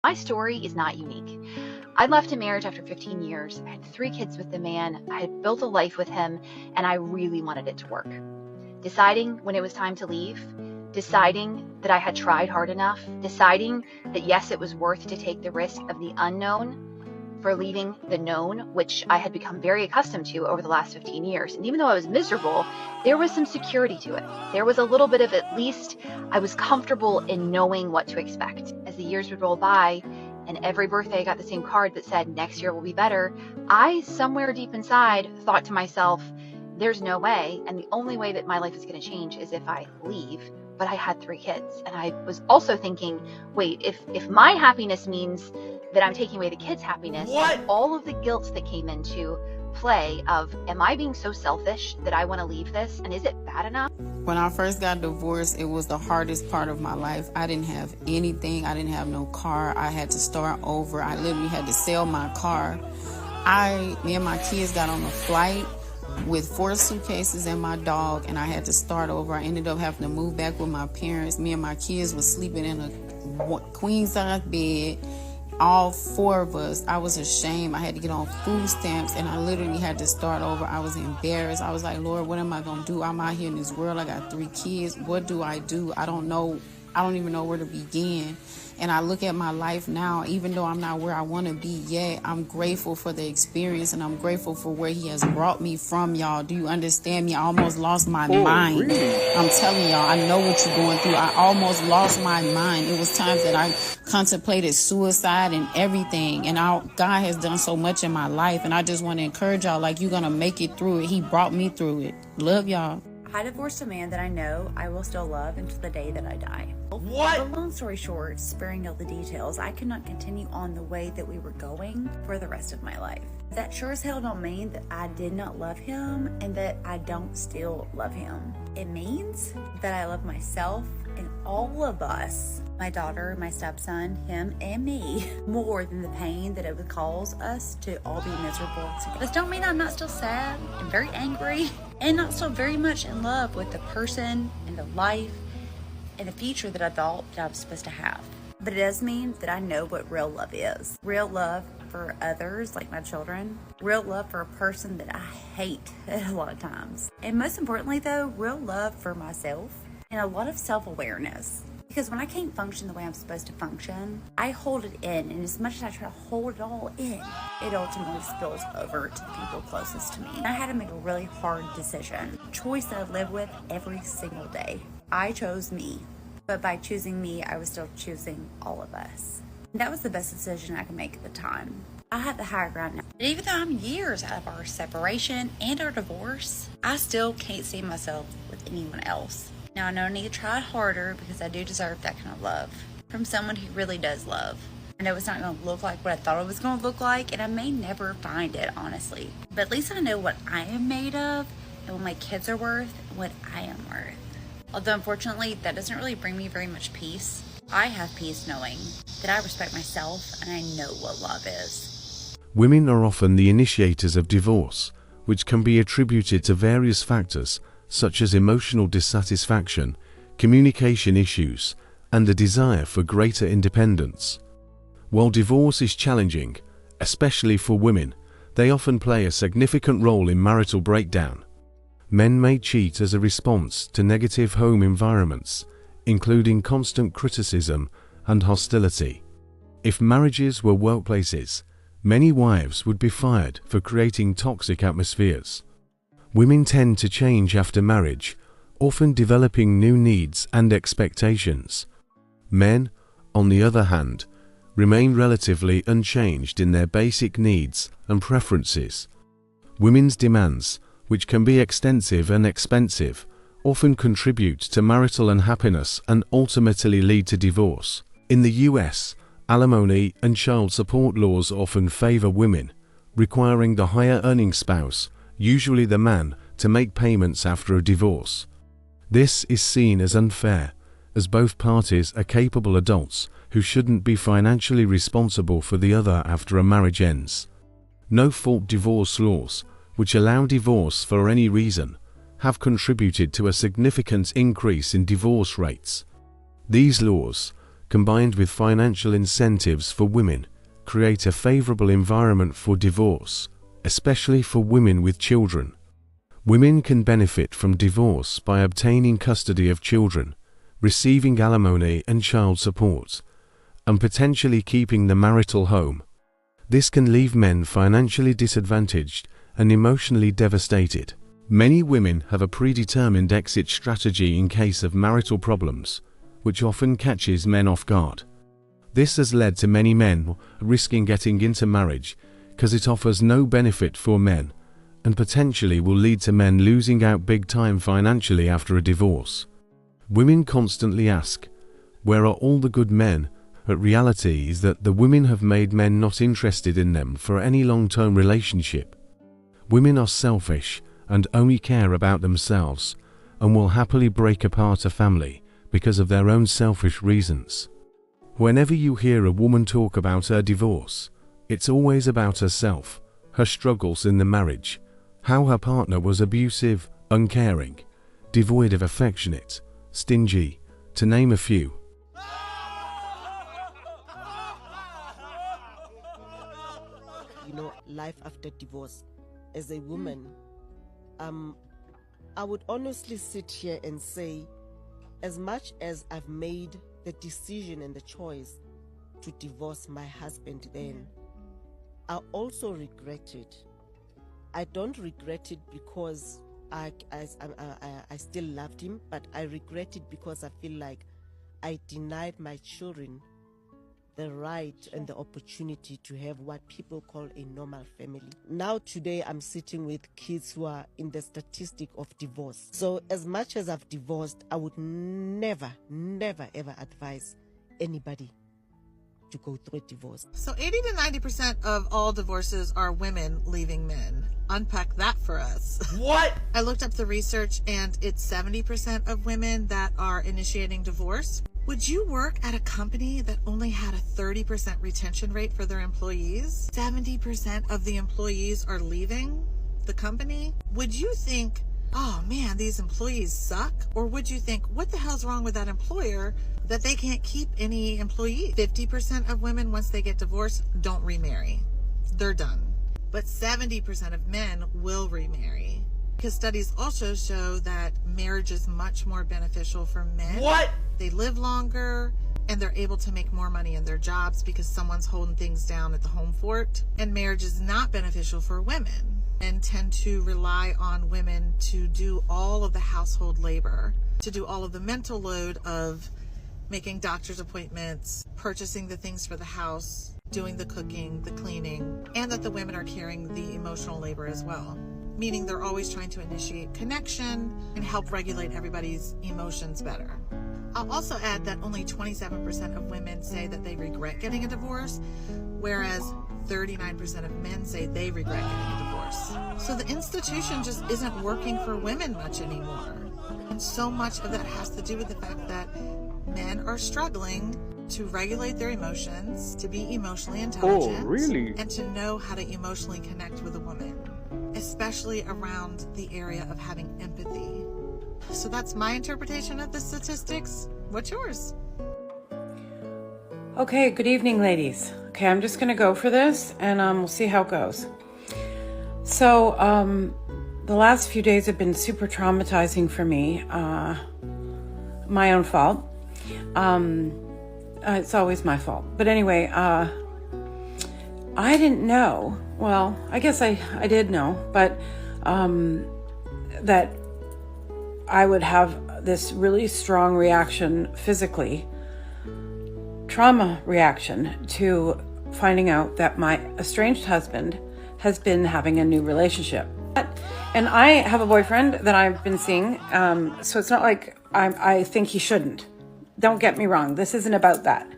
My story is not unique. I left a marriage after 15 years. I had 3 kids with the man. I had built a life with him, and I really wanted it to work. Deciding when it was time to leave, deciding that I had tried hard enough, deciding that yes, it was worth to take the risk of the unknown for leaving the known, which I had become very accustomed to over the last 15 years. And even though I was miserable, there was some security to it. There was a little bit of, at least I was comfortable in knowing what to expect. As the years would roll by, and every birthday I got the same card that said, next year will be better, I, somewhere deep inside, thought to myself, there's no way, and the only way that my life is going to change is if I leave. But I had 3 kids, and I was also thinking, wait, if my happiness means that I'm taking away the kids' happiness, all of the guilt that came into play of, am I being so selfish that I want to leave this, and is it bad enough? When I first got divorced, it was the hardest part of my life. I didn't have anything. I didn't have no car. I had to start over. I literally had to sell my car. Me and my kids got on a flight with 4 suitcases and my dog, and I had to start over. I ended up having to move back with my parents. Me and my kids was sleeping in a queen-size bed, all 4 of us. I was ashamed. I had to get on food stamps, and I literally had to start over. I was embarrassed. I was like, Lord, what am I going to do? I'm out here in this world. I got 3 kids. What do I do? I don't know. I don't even know where to begin. And I look at my life now, even though I'm not where I want to be yet, I'm grateful for the experience, and I'm grateful for where he has brought me from, y'all. Do you understand me? I almost lost my mind. Really? I'm telling y'all, I know what you're going through. I almost lost my mind. It was times that I contemplated suicide and everything. And God has done so much in my life. And I just want to encourage y'all, like, you're going to make it through it. He brought me through it. Love y'all. I divorced a man that I know I will still love until the day that I die. What? But long story short, sparing all the details, I could not continue on the way that we were going for the rest of my life. That sure as hell don't mean that I did not love him and that I don't still love him. It means that I love myself and all of us, my daughter, my stepson, him, and me, more than the pain that it would cause us to all be miserable together. This don't mean I'm not still sad and very angry and not still very much in love with the person and the life and the future that I thought that I was supposed to have. But it does mean that I know what real love is. Real love for others, like my children. Real love for a person that I hate a lot of times. And most importantly though, real love for myself and a lot of self-awareness. Because when I can't function the way I'm supposed to function, I hold it in. And as much as I try to hold it all in, it ultimately spills over to the people closest to me. I had to make a really hard decision. A choice that I live with every single day. I chose me. But by choosing me, I was still choosing all of us. And that was the best decision I could make at the time. I have the higher ground now. But even though I'm years out of our separation and our divorce, I still can't see myself with anyone else. Now I know I need to try harder because I do deserve that kind of love from someone who really does love. I know it's not going to look like what I thought it was going to look like, and I may never find it, honestly. But at least I know what I am made of and what my kids are worth and what I am worth. Although unfortunately, that doesn't really bring me very much peace. I have peace knowing that I respect myself and I know what love is. Women are often the initiators of divorce, which can be attributed to various factors such as emotional dissatisfaction, communication issues, and a desire for greater independence. While divorce is challenging, especially for women, they often play a significant role in marital breakdown. Men may cheat as a response to negative home environments, including constant criticism and hostility. If marriages were workplaces, many wives would be fired for creating toxic atmospheres. Women tend to change after marriage, often developing new needs and expectations. Men, on the other hand, remain relatively unchanged in their basic needs and preferences. Women's demands, which can be extensive and expensive, often contribute to marital unhappiness and ultimately lead to divorce. In the US, alimony and child support laws often favor women, requiring the higher earning spouse, usually the man, to make payments after a divorce. This is seen as unfair, as both parties are capable adults who shouldn't be financially responsible for the other after a marriage ends. No-fault divorce laws, which allow divorce for any reason, have contributed to a significant increase in divorce rates. These laws, combined with financial incentives for women, create a favorable environment for divorce, especially for women with children. Women can benefit from divorce by obtaining custody of children, receiving alimony and child support, and potentially keeping the marital home. This can leave men financially disadvantaged and emotionally devastated. Many women have a predetermined exit strategy in case of marital problems, which often catches men off guard. This has led to many men risking getting into marriage because it offers no benefit for men and potentially will lead to men losing out big time financially after a divorce. Women constantly ask, where are all the good men? But reality is that the women have made men not interested in them for any long-term relationship. Women are selfish and only care about themselves and will happily break apart a family because of their own selfish reasons. Whenever you hear a woman talk about her divorce, it's always about herself, her struggles in the marriage, how her partner was abusive, uncaring, devoid of affectionate, stingy, to name a few. Life after divorce. As a woman, I would honestly sit here and say, as much as I've made the decision and the choice to divorce my husband then, I also regret it. I don't regret it because I still loved him, but I regret it because I feel like I denied my children the right and the opportunity to have what people call a normal family. Now today I'm sitting with kids who are in the statistic of divorce. So as much as I've divorced, I would never ever advise anybody to go through a divorce. So 80 to 90% of all divorces are women leaving men. Unpack that for us. What? I looked up the research and it's 70% of women that are initiating divorce. Would you work at a company that only had a 30% retention rate for their employees? 70% of the employees are leaving the company? Would you think, oh man, these employees suck? Or would you think, what the hell's wrong with that employer that they can't keep any employees? 50% of women, once they get divorced, don't remarry. They're done. But 70% of men will remarry. Because studies also show that marriage is much more beneficial for men. What? They live longer and they're able to make more money in their jobs because someone's holding things down at the home fort. And marriage is not beneficial for women and tend to rely on women to do all of the household labor, to do all of the mental load of making doctor's appointments, purchasing the things for the house, doing the cooking, the cleaning, and that the women are carrying the emotional labor as well. Meaning they're always trying to initiate connection and help regulate everybody's emotions better. I'll also add that only 27% of women say that they regret getting a divorce, whereas 39% of men say they regret getting a divorce. So the institution just isn't working for women much anymore. And so much of that has to do with the fact that men are struggling to regulate their emotions, to be emotionally intelligent, and to know how to emotionally connect with a woman, especially around the area of having empathy. So that's my interpretation of the statistics. What's yours? Okay, good evening, ladies. Okay, I'm just going to go for this, and we'll see how it goes. So, the last few days have been super traumatizing for me. My own fault. It's always my fault. But anyway, I didn't know. Well, I guess I did know, but that I would have this really strong reaction physically, trauma reaction to finding out that my estranged husband has been having a new relationship. And I have a boyfriend that I've been seeing, so it's not like I think he shouldn't. Don't get me wrong, this isn't about that.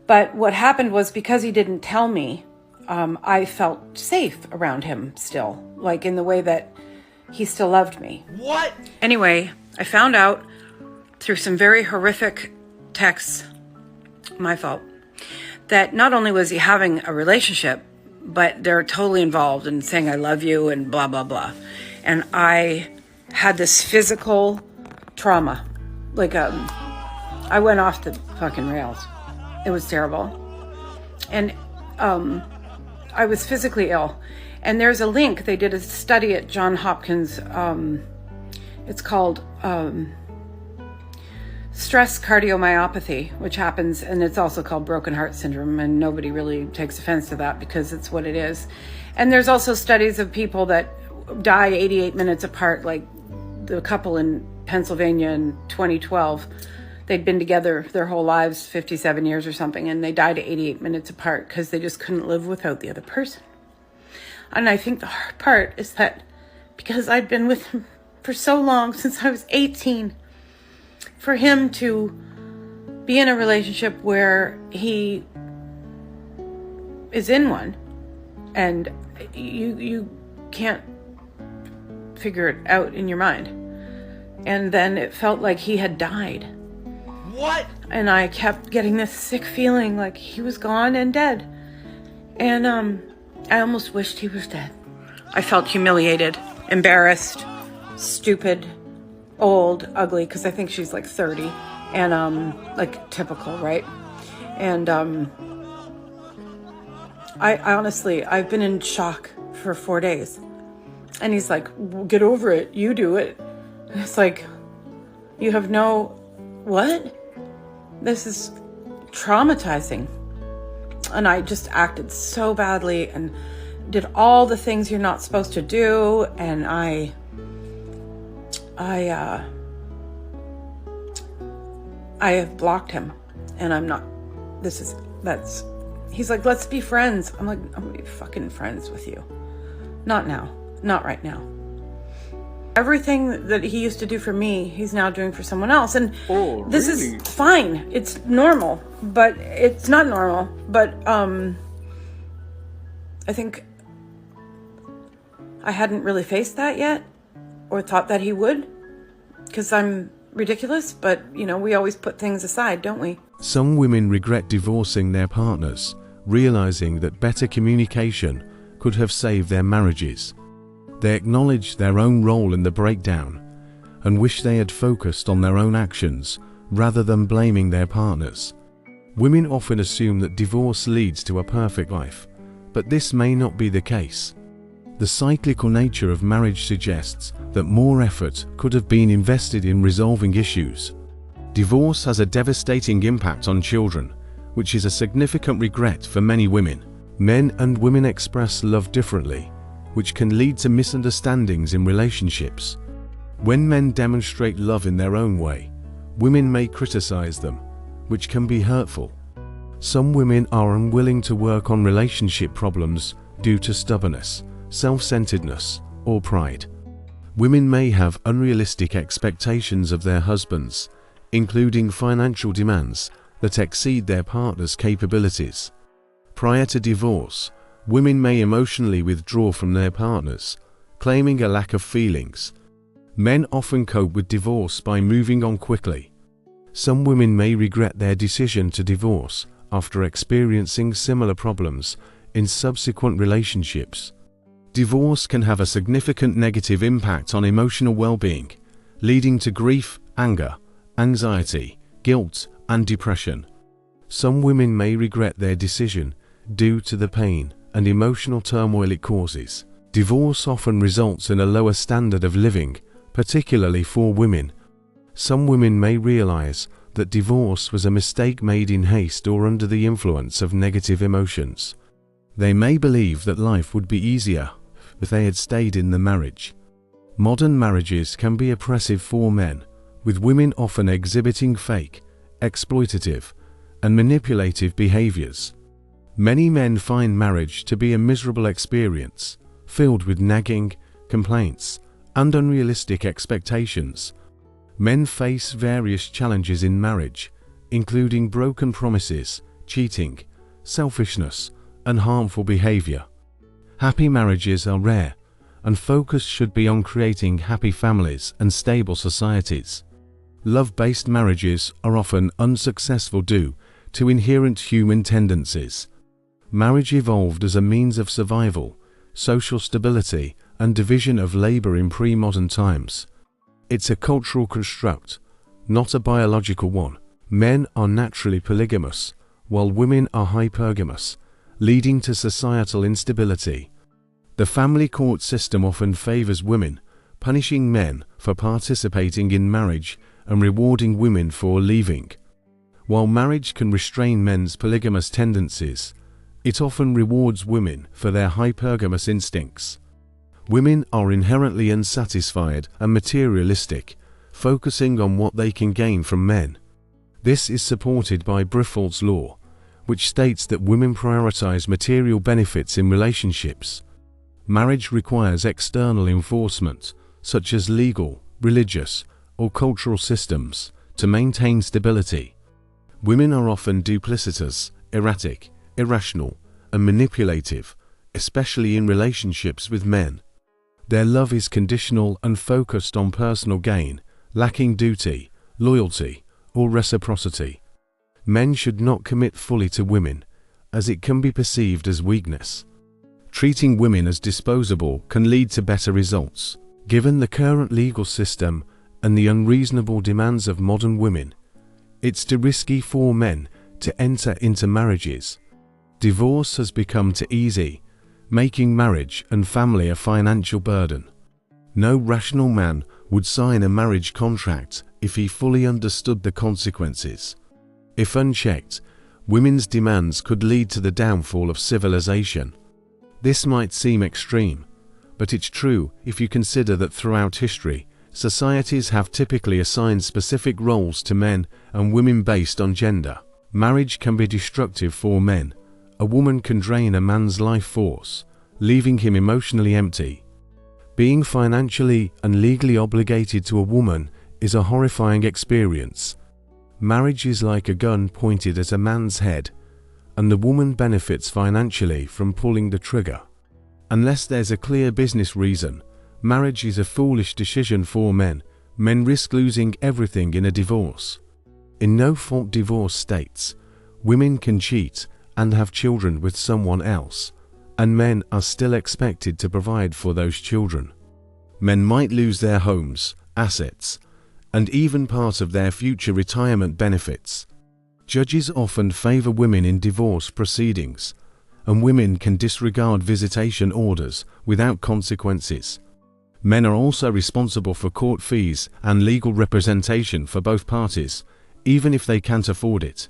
But what happened was because he didn't tell me, I felt safe around him still, like in the way that he still loved me. What? Anyway, I found out through some very horrific texts, my fault, that not only was he having a relationship, but they're totally involved in saying I love you and blah, blah, blah. And I had this physical trauma, like I went off the fucking rails. It was terrible. And I was physically ill. And there's a link. They did a study at Johns Hopkins. It's called stress cardiomyopathy, which happens, and it's also called broken heart syndrome, and nobody really takes offense to that because it's what it is. And there's also studies of people that die 88 minutes apart, like the couple in Pennsylvania in 2012. They'd been together their whole lives, 57 years or something, and they died 88 minutes apart because they just couldn't live without the other person. And I think the hard part is that because I'd been with him for so long, since I was 18, for him to be in a relationship where he is in one and you can't figure it out in your mind. And then it felt like he had died. What? And I kept getting this sick feeling like he was gone and dead. And I almost wished he was dead. I felt humiliated, embarrassed, stupid, old, ugly, because I think she's like 30, and like typical, right? And I honestly, I've been in shock for 4 days. And he's like, well, get over it, you do it. And it's like, you have no, what? This is traumatizing. And I just acted so badly and did all the things you're not supposed to do. And I have blocked him, and I'm not, he's like, let's be friends. I'm like, I'm gonna be fucking friends with you. Not now. Not right now. Everything that he used to do for me, he's now doing for someone else. And this is fine. It's normal, but it's not normal. But I think I hadn't really faced that yet, or thought that he would, because I'm ridiculous. But, you know, we always put things aside, don't we? Some women regret divorcing their partners, realizing that better communication could have saved their marriages. They acknowledge their own role in the breakdown and wish they had focused on their own actions rather than blaming their partners. Women often assume that divorce leads to a perfect life, but this may not be the case. The cyclical nature of marriage suggests that more effort could have been invested in resolving issues. Divorce has a devastating impact on children, which is a significant regret for many women. Men and women express love differently, which can lead to misunderstandings in relationships. When men demonstrate love in their own way, women may criticize them, which can be hurtful. Some women are unwilling to work on relationship problems due to stubbornness, self-centeredness, or pride. Women may have unrealistic expectations of their husbands, including financial demands that exceed their partner's capabilities. Prior to divorce, women may emotionally withdraw from their partners, claiming a lack of feelings. Men often cope with divorce by moving on quickly. Some women may regret their decision to divorce after experiencing similar problems in subsequent relationships. Divorce can have a significant negative impact on emotional well-being, leading to grief, anger, anxiety, guilt, and depression. Some women may regret their decision due to the pain and emotional turmoil it causes. Divorce often results in a lower standard of living, particularly for women. Some women may realize that divorce was a mistake made in haste or under the influence of negative emotions. They may believe that life would be easier if they had stayed in the marriage. Modern marriages can be oppressive for men, with women often exhibiting fake, exploitative, and manipulative behaviors. Many men find marriage to be a miserable experience, filled with nagging, complaints, and unrealistic expectations. Men face various challenges in marriage, including broken promises, cheating, selfishness, and harmful behavior. Happy marriages are rare, and focus should be on creating happy families and stable societies. Love-based marriages are often unsuccessful due to inherent human tendencies. Marriage evolved as a means of survival, social stability, and division of labor in pre-modern times. It's a cultural construct, not a biological one. Men are naturally polygamous, while women are hypergamous, leading to societal instability. The family court system often favors women, punishing men for participating in marriage and rewarding women for leaving. While marriage can restrain men's polygamous tendencies, it often rewards women for their hypergamous instincts. Women are inherently unsatisfied and materialistic, focusing on what they can gain from men. This is supported by Briffault's law, which states that women prioritize material benefits in relationships. Marriage requires external enforcement, such as legal, religious, or cultural systems, to maintain stability. Women are often duplicitous, erratic, irrational, and manipulative, especially in relationships with men. Their love is conditional and focused on personal gain, lacking duty, loyalty, or reciprocity. Men should not commit fully to women, as it can be perceived as weakness. Treating women as disposable can lead to better results. Given the current legal system and the unreasonable demands of modern women, it's too risky for men to enter into marriages. Divorce has become too easy, making marriage and family a financial burden. No rational man would sign a marriage contract if he fully understood the consequences. If unchecked, women's demands could lead to the downfall of civilization. This might seem extreme, but it's true if you consider that throughout history, societies have typically assigned specific roles to men and women based on gender. Marriage can be destructive for men. A woman can drain a man's life force, leaving him emotionally empty. Being financially and legally obligated to a woman is a horrifying experience. Marriage is like a gun pointed at a man's head, and the woman benefits financially from pulling the trigger. Unless there's a clear business reason, marriage is a foolish decision for men. Men risk losing everything in a divorce. In no-fault divorce states, women can cheat and have children with someone else, and men are still expected to provide for those children. Men might lose their homes, assets, and even part of their future retirement benefits. Judges often favor women in divorce proceedings, and women can disregard visitation orders without consequences. Men are also responsible for court fees and legal representation for both parties, even if they can't afford it.